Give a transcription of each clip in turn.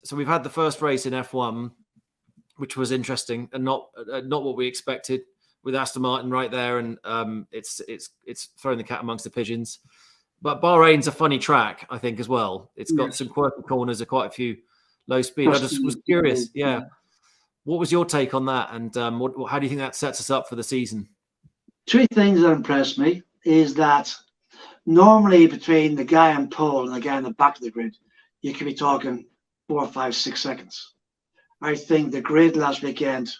so we've had the first race in F1, which was interesting and not what we expected, with Aston Martin right there, and it's throwing the cat amongst the pigeons. But Bahrain's a funny track, I think, as well. It's got some quirky corners, quite a few low speed. I just was curious, what was your take on that, and how do you think that sets us up for the season? Three things that impressed me is that normally between the guy on pole and the guy in the back of the grid, you could be talking 4, 5, 6 seconds. I think the grid last weekend,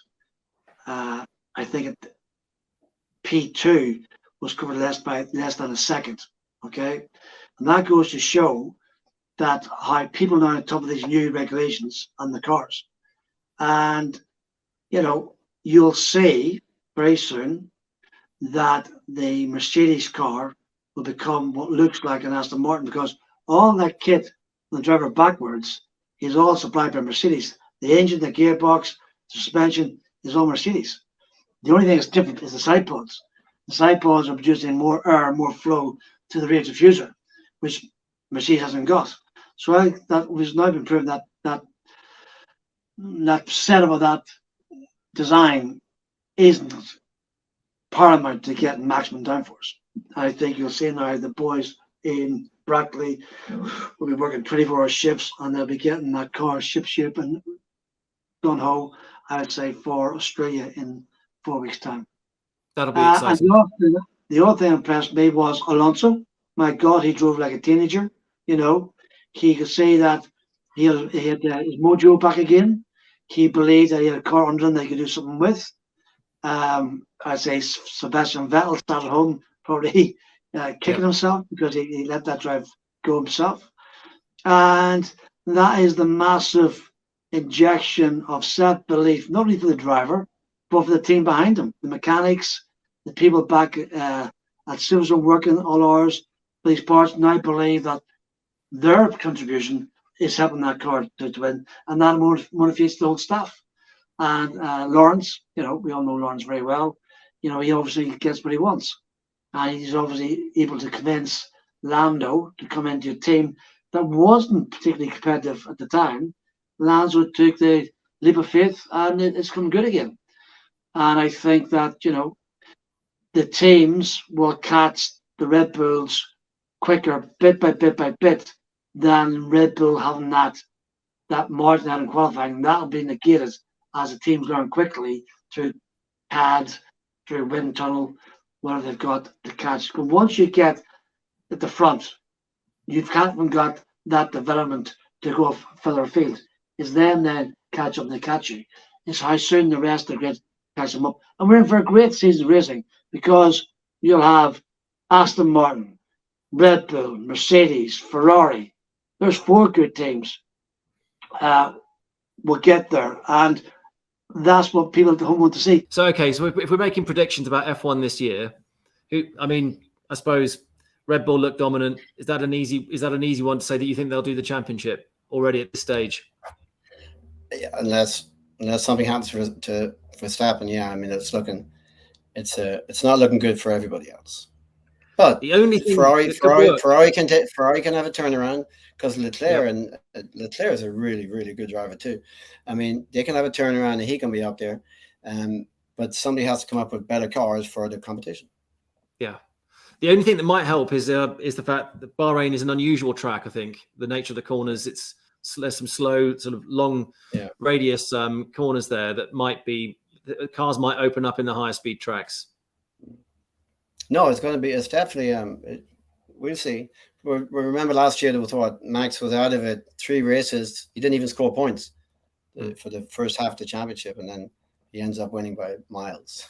I think P2 was covered less than a second. Okay, and that goes to show that how people are on top of these new regulations on the cars, and you'll see very soon that the Mercedes car will become what looks like an Aston Martin, because all that kit on the driver backwards is all supplied by Mercedes. The engine, the gearbox, the suspension is all Mercedes. The only thing that's different is the side pods. The side pods are producing more air, more flow to the rear diffuser, which Mercedes hasn't got. So I think that was now been proven that setup of that design isn't paramount to get maximum downforce. I think you'll see now the boys in Brackley will be working 24-hour shifts, and they'll be getting that car ship and gun ho, I'd say, for Australia in 4 weeks' time. That'll be exciting. And the other thing that impressed me was Alonso. My God, he drove like a teenager. He could see that he had his mojo back again. He believed that he had a car under him that he could do something with. I'd say Sebastian Vettel started home probably kicking himself because he let that drive go himself. And that is the massive injection of self-belief, not only for the driver, but for the team behind him, the mechanics, the people back at Silverstone working all hours for these parts now believe that their contribution is helping that car to win, and that motivates the whole staff. And Lawrence, we all know Lawrence very well. He obviously gets what he wants, and he's obviously able to convince Lando to come into a team that wasn't particularly competitive at the time. Lando took the leap of faith, and it's come good again. And I think that the teams will catch the Red Bulls quicker, bit by bit by bit, than Red Bull having that margin out in qualifying. That'll be negated as the teams learn quickly through pads, through wind tunnel, whatever they've got to catch. But once you get at the front, you haven't got that development to go further afield. It's them then catch up and they catch you. It's how soon the rest of the grid catch them up. And we're in for a great season of racing, because you'll have Aston Martin, Red Bull, Mercedes, Ferrari. There's 4 good teams will get there, and that's what people at home want to see. So if we're making predictions about F1 this year, I suppose Red Bull look dominant. Is that an easy one to say that you think they'll do the championship already at this stage? Yeah, unless something happens to Verstappen, it's not looking good for everybody else. But the only thing Ferrari can have a turnaround, because Leclerc is a really, really good driver too. They can have a turnaround and he can be up there, but somebody has to come up with better cars for the competition. Yeah, the only thing that might help is the fact that Bahrain is an unusual track. I think the nature of the corners, there's some slow, sort of long radius corners there that cars might open up in the higher speed tracks. No, it's definitely, we'll see. We remember last year, Max was out of it 3 races. He didn't even score points for the first half of the championship, and then he ends up winning by miles.